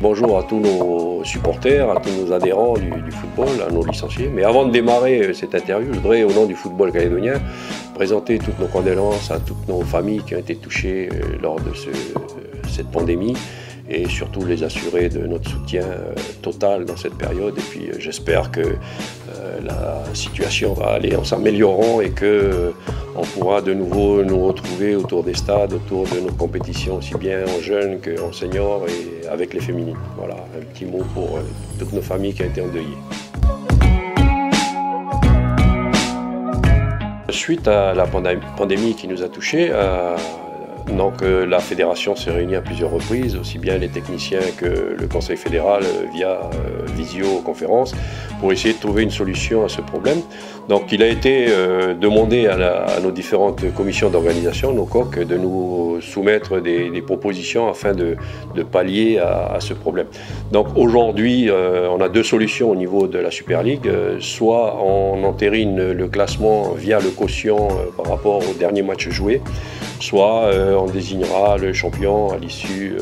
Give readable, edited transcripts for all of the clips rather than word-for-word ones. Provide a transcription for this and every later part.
Bonjour à tous nos supporters, à tous nos adhérents du football, à nos licenciés. Mais avant de démarrer cette interview, je voudrais, au nom du football calédonien, présenter toutes nos condoléances à toutes nos familles qui ont été touchées lors de cette pandémie et surtout les assurer de notre soutien total dans cette période. Et puis j'espère que la situation va aller en s'améliorant et qu'on pourra de nouveau nous retrouver autour des stades, autour de nos compétitions, aussi bien en jeunes qu'en seniors et avec les féminines. Voilà, un petit mot pour toutes nos familles qui ont été endeuillées. Suite à la pandémie qui nous a touchés, la fédération s'est réunie à plusieurs reprises, aussi bien les techniciens que le Conseil fédéral via visioconférence, pour essayer de trouver une solution à ce problème. Donc il a été demandé à nos différentes commissions d'organisation, nos COC, de nous soumettre des propositions afin de pallier à ce problème. Donc aujourd'hui, on a deux solutions au niveau de la Super League. Soit on entérine le classement via le quotient par rapport au dernier match joué, soit on désignera le champion à l'issue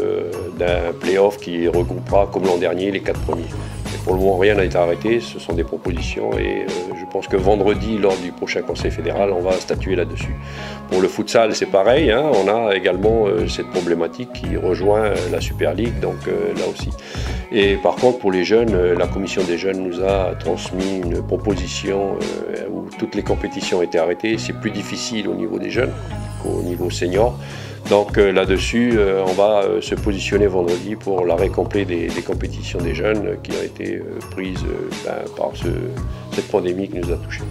d'un play-off qui regroupera, comme l'an dernier, les 4 premiers. Et pour le moment, rien n'a été arrêté, ce sont des propositions et je pense que vendredi, lors du prochain Conseil fédéral, on va statuer là-dessus. Pour le futsal, c'est pareil, hein, on a également cette problématique qui rejoint la Super League, donc là aussi. Et par contre, pour les jeunes, la commission des jeunes nous a transmis une proposition où toutes les compétitions ont été arrêtées. C'est plus difficile au niveau des jeunes qu'au niveau senior. Donc là-dessus, on va se positionner vendredi pour l'arrêt complet des compétitions des jeunes qui ont été prises par cette pandémie qui nous a touchés.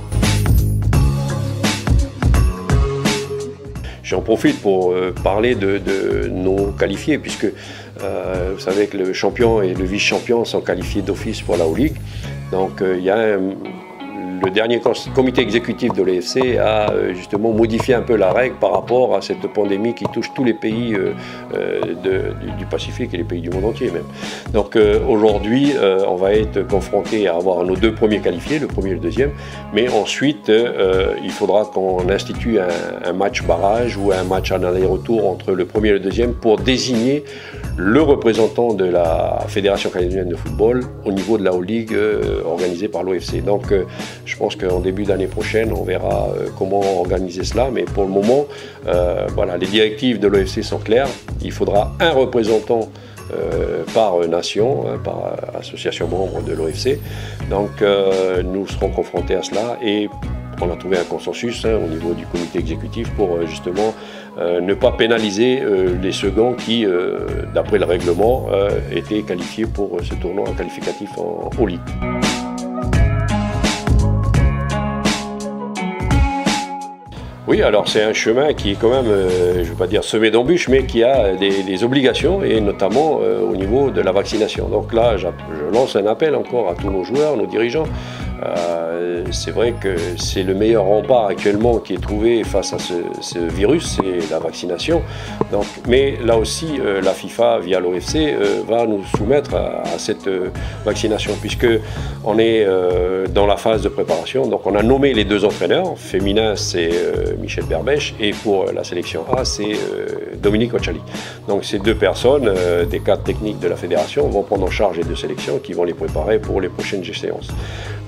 J'en profite pour parler de nos qualifiés, puisque vous savez que le champion et le vice-champion sont qualifiés d'office pour la O-League. Donc il y a le dernier comité exécutif de l'EFC a justement modifié un peu la règle par rapport à cette pandémie qui touche tous les pays du Pacifique et les pays du monde entier même. Donc aujourd'hui, on va être confronté à avoir nos deux premiers qualifiés, le premier et le deuxième, mais ensuite il faudra qu'on institue un match barrage ou un match en aller-retour entre le premier et le deuxième pour désigner le représentant de la Fédération calédonienne de football au niveau de la O-League organisée par l'OFC. Donc je pense qu'en début d'année prochaine, on verra comment organiser cela. Mais pour le moment, voilà, les directives de l'OFC sont claires. Il faudra un représentant par nation, par association membre de l'OFC. Donc nous serons confrontés à cela et on a trouvé un consensus au niveau du comité exécutif pour justement ne pas pénaliser les seconds qui, d'après le règlement, étaient qualifiés pour ce tournoi qualificatif en O-League. Oui, alors c'est un chemin qui est quand même, je ne veux pas dire semé d'embûches, mais qui a des obligations, et notamment au niveau de la vaccination. Donc là, je lance un appel encore à tous nos joueurs, nos dirigeants. C'est vrai que c'est le meilleur rempart actuellement qui est trouvé face à ce virus, c'est la vaccination. Donc, mais là aussi, la FIFA, via l'OFC, va nous soumettre à cette vaccination, puisqu'on est dans la phase de préparation. Donc on a nommé les deux entraîneurs. Féminin, c'est Michel Berbèche, et pour la sélection A, c'est Dominique Ochali. Donc ces deux personnes, des cadres techniques de la fédération, vont prendre en charge les deux sélections qui vont les préparer pour les prochaines séances.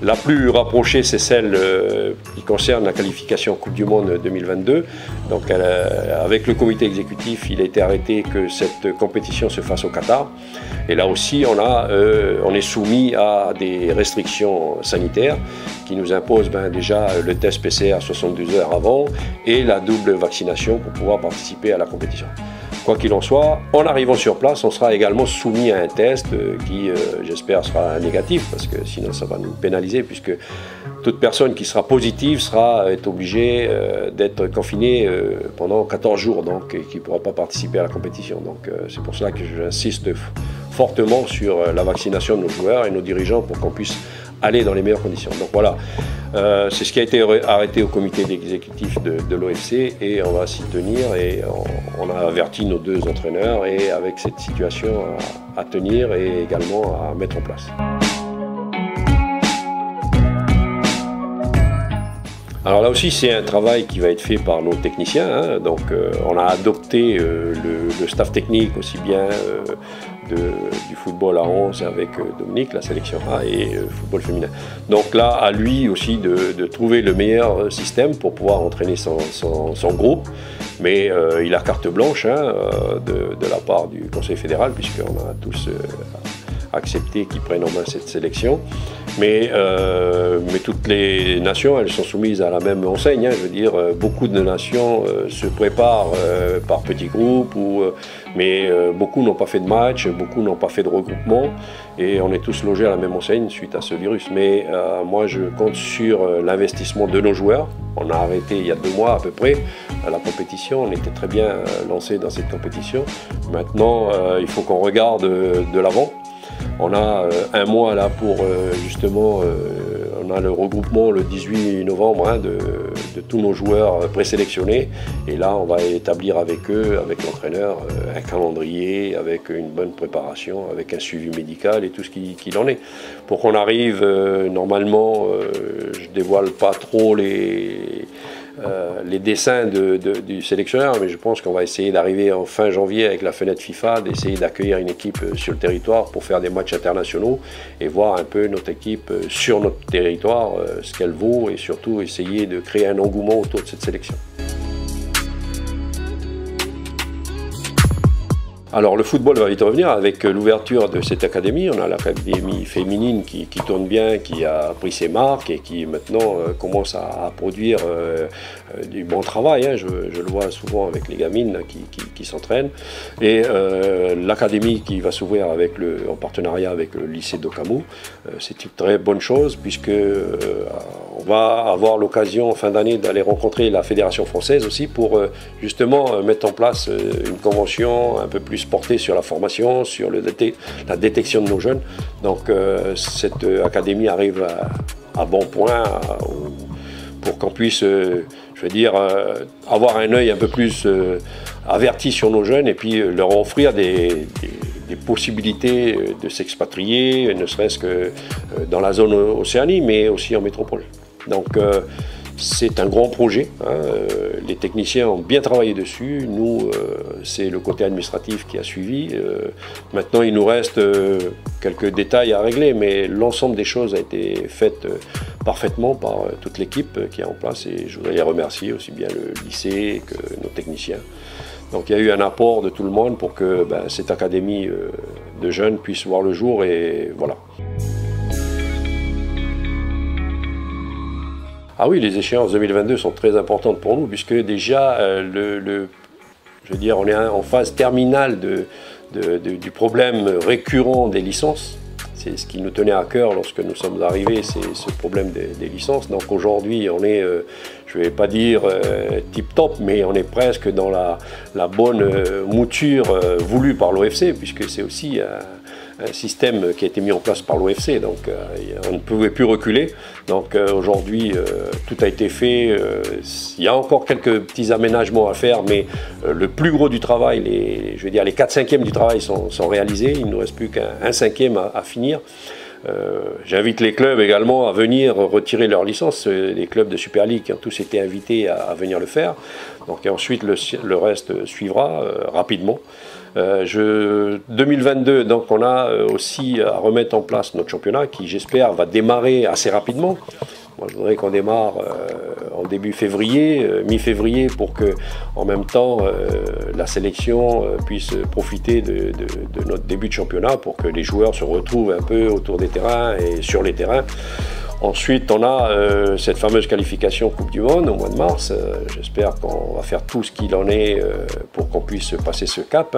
La plus rapprochée, c'est celle qui concerne la qualification Coupe du Monde 2022. Donc avec le comité exécutif, il a été arrêté que cette compétition se fasse au Qatar. Et là aussi, on est soumis à des restrictions sanitaires qui nous imposent déjà le test PCR 72 heures avant et la double vaccination pour pouvoir participer à la compétition. Quoi qu'il en soit, en arrivant sur place, on sera également soumis à un test qui, j'espère, sera négatif, parce que sinon ça va nous pénaliser, puisque toute personne qui sera positive est obligée d'être confinée pendant 14 jours, donc, et qui ne pourra pas participer à la compétition. Donc c'est pour cela que j'insiste fortement sur la vaccination de nos joueurs et nos dirigeants pour qu'on puisse aller dans les meilleures conditions. Donc voilà, c'est ce qui a été arrêté au comité exécutif de l'OFC et on va s'y tenir, et on a averti nos deux entraîneurs et avec cette situation à tenir et également à mettre en place. Alors là aussi, c'est un travail qui va être fait par nos techniciens. Donc on a monter le staff technique aussi bien du football à 11 avec Dominique, la sélection A et football féminin. Donc là, à lui aussi de trouver le meilleur système pour pouvoir entraîner son groupe. Mais il a carte blanche de la part du Conseil fédéral, puisqu'on a tous accepté qu'ils prennent en main cette sélection. Mais toutes les nations, elles sont soumises à la même enseigne. Je veux dire, beaucoup de nations se préparent par petits groupes, mais beaucoup n'ont pas fait de match, beaucoup n'ont pas fait de regroupement, et on est tous logés à la même enseigne suite à ce virus. Mais moi, je compte sur l'investissement de nos joueurs. On a arrêté il y a 2 mois à peu près la compétition, on était très bien lancé dans cette compétition. Maintenant, il faut qu'on regarde de l'avant. On a 1 mois là pour justement, on a le regroupement le 18 novembre de tous nos joueurs présélectionnés. Et là, on va établir avec eux, avec l'entraîneur, un calendrier, avec une bonne préparation, avec un suivi médical et tout ce qu'il en est. Pour qu'on arrive, normalement, je ne dévoile pas trop les dessins du sélectionneur, mais je pense qu'on va essayer d'arriver en fin janvier avec la fenêtre FIFA, d'essayer d'accueillir une équipe sur le territoire pour faire des matchs internationaux et voir un peu notre équipe sur notre territoire, ce qu'elle vaut, et surtout essayer de créer un engouement autour de cette sélection. Alors le football va vite revenir avec l'ouverture de cette académie. On a l'académie féminine qui tourne bien, qui a pris ses marques et qui maintenant commence à produire du bon travail. Je le vois souvent avec les gamines qui s'entraînent. Et l'académie qui va s'ouvrir en partenariat avec le lycée d'Okamou, c'est une très bonne chose puisque on va avoir l'occasion en fin d'année d'aller rencontrer la Fédération française aussi pour justement mettre en place une convention un peu plus portée sur la formation, sur la détection de nos jeunes. Donc cette académie arrive à bon point pour qu'on puisse, je veux dire, avoir un œil un peu plus averti sur nos jeunes et puis leur offrir des possibilités de s'expatrier, ne serait-ce que dans la zone Océanie, mais aussi en métropole. Donc c'est un grand projet, les techniciens ont bien travaillé dessus, nous c'est le côté administratif qui a suivi. Maintenant il nous reste quelques détails à régler, mais l'ensemble des choses a été fait parfaitement par toute l'équipe qui est en place, et je voudrais les remercier, aussi bien le lycée que nos techniciens. Donc il y a eu un apport de tout le monde pour que cette académie de jeunes puisse voir le jour, et voilà. Ah oui, les échéances 2022 sont très importantes pour nous, puisque déjà, je veux dire, on est en phase terminale du problème récurrent des licences. C'est ce qui nous tenait à cœur lorsque nous sommes arrivés, c'est ce problème des licences. Donc aujourd'hui, on est, je ne vais pas dire tip-top, mais on est presque dans la bonne mouture voulue par l'OFC, puisque c'est aussi un système qui a été mis en place par l'OFC, donc on ne pouvait plus reculer. Donc aujourd'hui, tout a été fait. Il y a encore quelques petits aménagements à faire, mais le plus gros du travail, je veux dire les 4/5 du travail sont réalisés. Il ne nous reste plus qu'un 5e à finir. J'invite les clubs également à venir retirer leur licence, les clubs de Super League qui ont tous été invités à venir le faire. Donc, et ensuite le reste suivra rapidement. 2022, donc on a aussi à remettre en place notre championnat qui, j'espère, va démarrer assez rapidement. Moi, je voudrais qu'on démarre en début février, mi-février, pour que, en même temps, la sélection puisse profiter de notre début de championnat, pour que les joueurs se retrouvent un peu autour des terrains et sur les terrains. Ensuite, on a cette fameuse qualification Coupe du Monde au mois de mars. J'espère qu'on va faire tout ce qu'il en est pour qu'on puisse passer ce cap.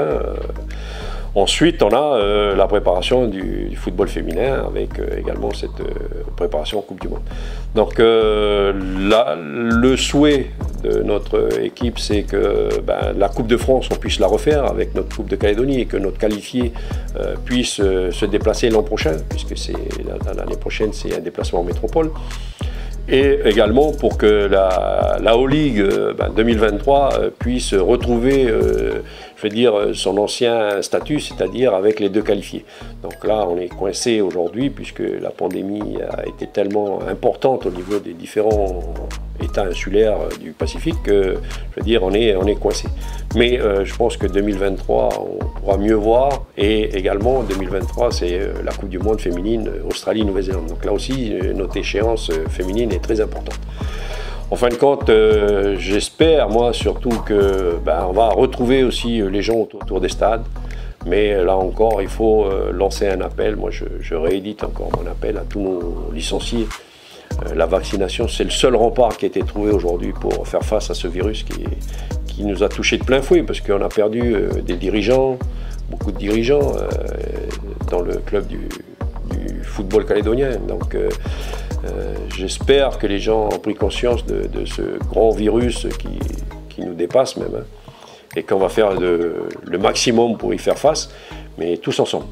Ensuite, on a la préparation du football féminin avec également cette préparation Coupe du Monde. Donc le souhait de notre équipe, c'est que la Coupe de France, on puisse la refaire avec notre Coupe de Calédonie et que notre qualifié puisse se déplacer l'an prochain, puisque l'année prochaine, c'est un déplacement en métropole. Et également pour que la O-League 2023 puisse retrouver, je je veux dire, son ancien statut, c'est-à-dire avec les 2 qualifiés. Donc là, on est coincé aujourd'hui puisque la pandémie a été tellement importante au niveau des différents États insulaires du Pacifique que, je veux dire, on est coincé. Mais je pense que 2023, on pourra mieux voir. Et également, 2023, c'est la Coupe du Monde féminine Australie-Nouvelle-Zélande. Donc là aussi, notre échéance féminine est très importante. En fin de compte, j'espère, moi, surtout que on va retrouver aussi les gens autour des stades. Mais là encore, il faut lancer un appel. Moi, je réédite encore mon appel à tous nos licenciés. La vaccination, c'est le seul rempart qui a été trouvé aujourd'hui pour faire face à ce virus qui nous a touchés de plein fouet, parce qu'on a perdu des dirigeants, beaucoup de dirigeants dans le club du football calédonien. Donc, j'espère que les gens ont pris conscience de ce grand virus qui nous dépasse même, hein, et qu'on va faire le maximum pour y faire face, mais tous ensemble.